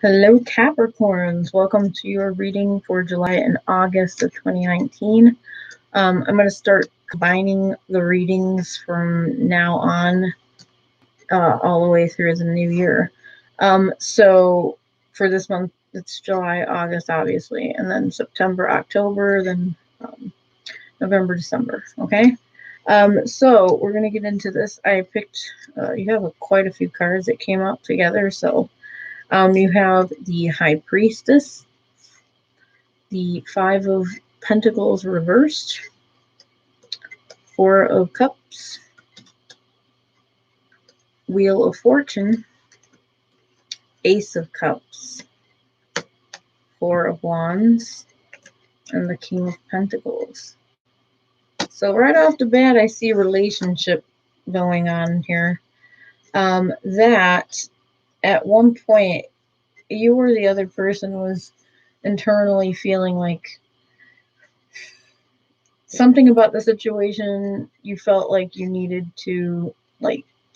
Hello, Capricorns. Welcome to your reading for July and August of 2019. I'm going to start combining the readings from now on all the way through the new year. So for this month, it's July, August, obviously, and then September, October, then November, December. Okay. So we're going to get into this. I picked, you have quite a few cards that came out together. So you have the High Priestess, the Five of Pentacles reversed, Four of Cups, Wheel of Fortune, Ace of Cups, Four of Wands, and the King of Pentacles. So right off the bat, I see a relationship going on here. That at one point, you or the other person was internally feeling like something about the situation you felt like you needed to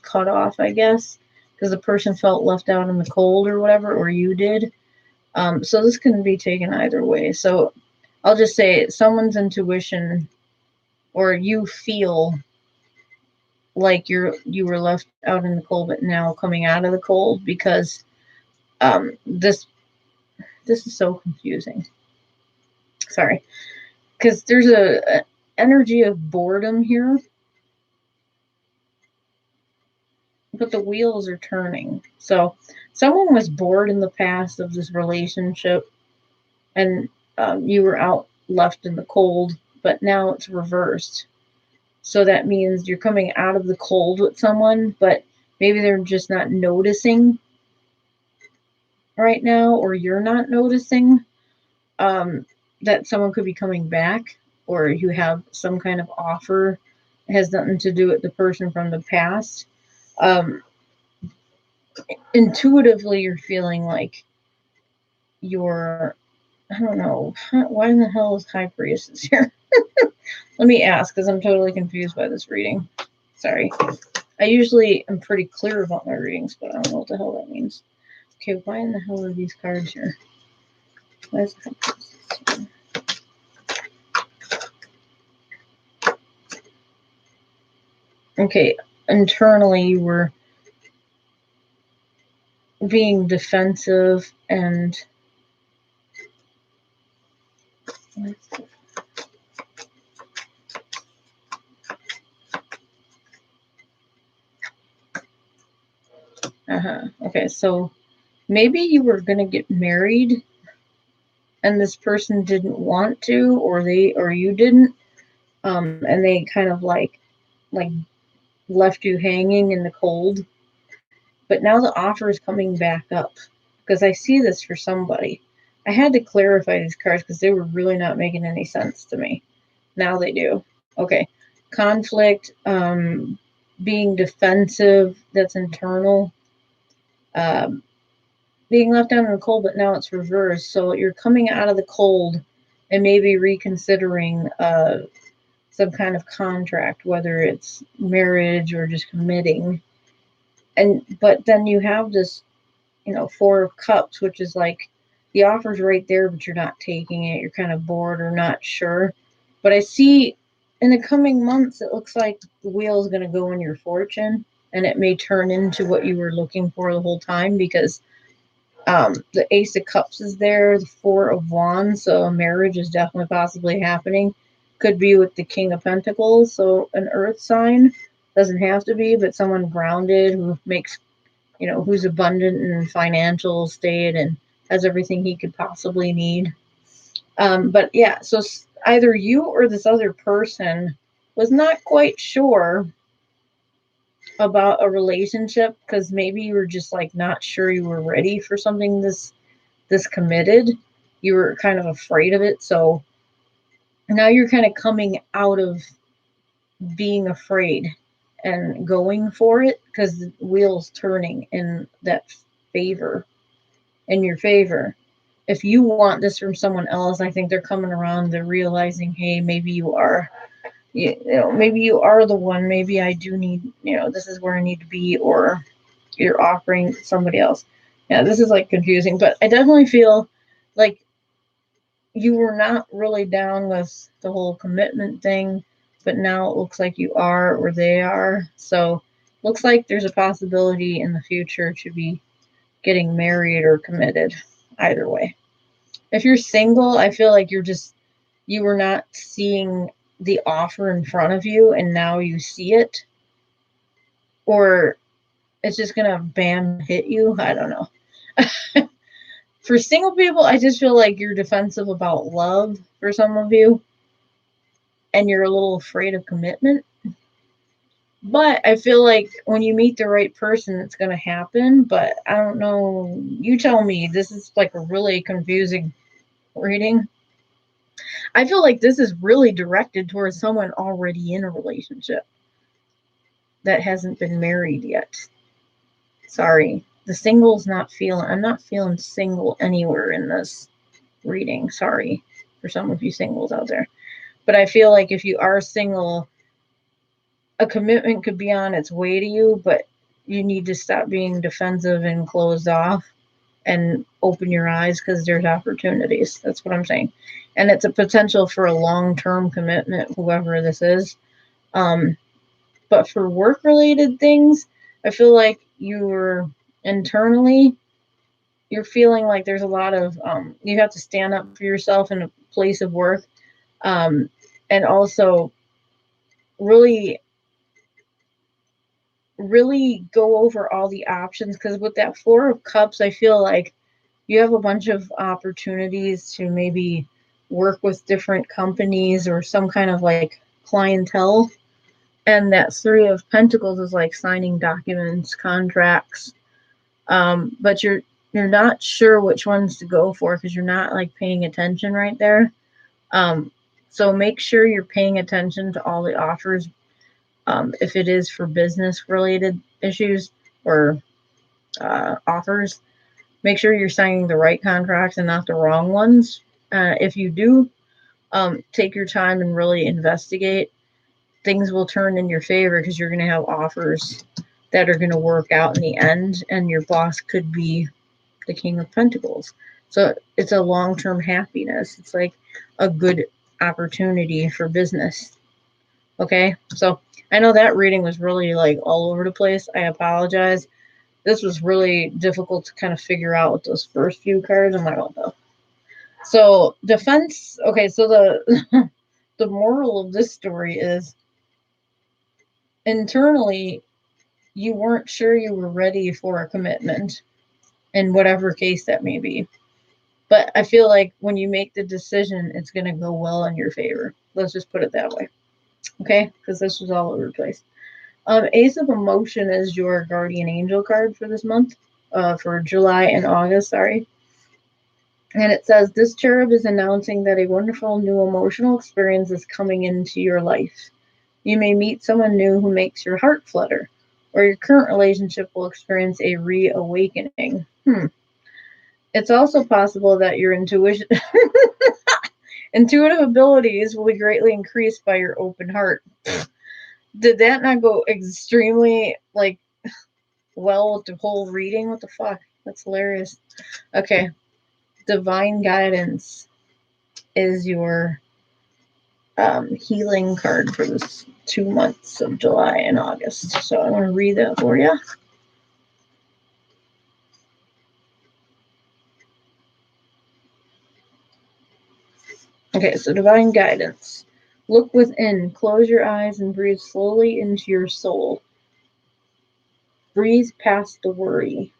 cut off, I guess, because the person felt left out in the cold or whatever, or you did. So this can be taken either way. So I'll just say someone's intuition, or you feel like you were left out in the cold, but now coming out of the cold, because this is so confusing. Sorry, because there's a energy of boredom here, but the wheels are turning. So someone was bored in the past of this relationship, and you were out left in the cold, but now it's reversed. So that means you're coming out of the cold with someone, but maybe they're just not noticing right now, or you're not noticing that someone could be coming back, or you have some kind of offer. It has nothing to do with the person from the past. Intuitively, you're feeling like you're, I don't know, why in the hell is High Priestess here? Let me ask, because I'm totally confused by this reading. Sorry. I usually am pretty clear about my readings, but I don't know what the hell that means. Okay, why in the hell are these cards here? Why is High Priestess here? Okay, internally you were being defensive and okay, so maybe you were gonna get married and this person didn't want to, or you didn't, and they kind of like left you hanging in the cold. But now the offer is coming back up, because I see this for somebody. I had to clarify these cards because they were really not making any sense to me. Now they do. Okay. Conflict, being defensive, that's internal. Being left out in the cold, but now it's reversed. So you're coming out of the cold and maybe reconsidering some kind of contract, whether it's marriage or just committing. But then you have this, Four of Cups, which is like the offer's right there, but you're not taking it. You're kind of bored or not sure. But I see in the coming months, it looks like the wheel is going to go in your fortune, and it may turn into what you were looking for the whole time, because the Ace of Cups is there, the Four of Wands, so a marriage is definitely possibly happening. Could be with the King of Pentacles, so an earth sign. Doesn't have to be, but someone grounded who makes, who's abundant in financial state and has everything he could possibly need. But yeah, so either you or this other person was not quite sure about a relationship, because maybe you were just not sure you were ready for something this committed. You were kind of afraid of it. So now you're kind of coming out of being afraid and going for it, because the wheel's turning in your favor. If you want this from someone else, I think they're coming around. They're realizing, hey, maybe you are, maybe you are the one. Maybe I do need, this is where I need to be, or you're offering somebody else. Yeah, this is like confusing, but I definitely feel like you were not really down with the whole commitment thing, but now it looks like you are or they are. So looks like there's a possibility in the future to be getting married or committed. Either way. If you're single, I feel like you were not seeing the offer in front of you and now you see it. Or it's just gonna bam hit you. I don't know. For single people, I just feel like you're defensive about love for some of you and you're a little afraid of commitment. But I feel like when you meet the right person, it's going to happen. But I don't know. You tell me. This is like a really confusing reading. I feel like this is really directed towards someone already in a relationship that hasn't been married yet. Sorry. I'm not feeling single anywhere in this reading. Sorry for some of you singles out there. But I feel like if you are single, a commitment could be on its way to you, but you need to stop being defensive and closed off and open your eyes because there's opportunities. That's what I'm saying. And it's a potential for a long-term commitment, whoever this is. Um, but for work-related things, I feel like you're internally, you're feeling like there's a lot of, you have to stand up for yourself in a place of work. Um, and also really go over all the options because with that Four of Cups, I feel like you have a bunch of opportunities to maybe work with different companies or some kind of like clientele. And that Three of Pentacles is like signing documents, contracts. But you're not sure which ones to go for because you're not like paying attention right there. Um, so make sure you're paying attention to all the offers. If it is for business related issues or offers, make sure you're signing the right contracts and not the wrong ones. If you do, take your time and really investigate. Things will turn in your favor because you're going to have offers that are going to work out in the end, and your boss could be the King of Pentacles. So it's a long term happiness. It's like a good opportunity for business. Okay, so I know that reading was really like all over the place. I apologize. This was really difficult to kind of figure out with those first few cards. I'm like, oh no. So defense. Okay, so the the moral of this story is internally you weren't sure you were ready for a commitment in whatever case that may be. But I feel like when you make the decision, it's going to go well in your favor. Let's just put it that way. Okay? Because this was all over the place. Ace of Emotion is your guardian angel card for this month, for July and August, sorry. And it says, this cherub is announcing that a wonderful new emotional experience is coming into your life. You may meet someone new who makes your heart flutter, or your current relationship will experience a reawakening. It's also possible that your intuitive abilities will be greatly increased by your open heart. Did that not go extremely, like, well with the whole reading? What the fuck? That's hilarious. Okay. Divine Guidance is your healing card for this 2 months of July and August. So I'm going to read that for you. Okay, so Divine Guidance. Look within, close your eyes, and breathe slowly into your soul. Breathe past the worry,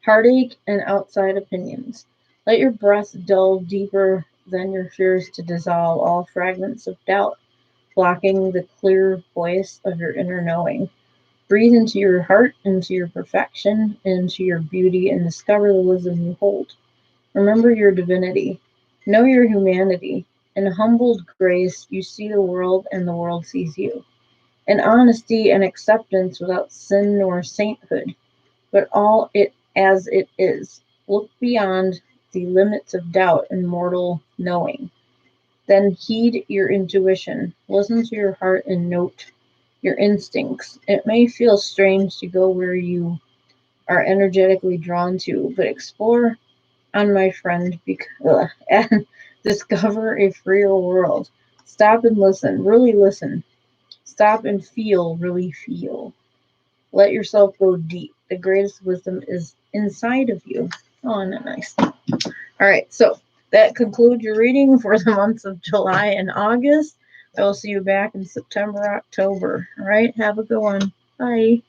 heartache, and outside opinions. Let your breath delve deeper than your fears to dissolve all fragments of doubt, blocking the clear voice of your inner knowing. Breathe into your heart, into your perfection, into your beauty, and discover the wisdom you hold. Remember your divinity. Know your humanity. In humbled grace, you see the world, and the world sees you. In honesty and acceptance without sin nor sainthood, but all it as it is. Look beyond the limits of doubt and mortal knowing. Then heed your intuition. Listen to your heart and note your instincts. It may feel strange to go where you are energetically drawn to, but explore on, my friend, and discover a freer world. Stop and listen, really listen. Stop and feel, really feel. Let yourself go deep. The greatest wisdom is inside of you. Oh, isn't that nice? All right, so that concludes your reading for the months of July and August. I will see you back in September, October. All right, have a good one. Bye.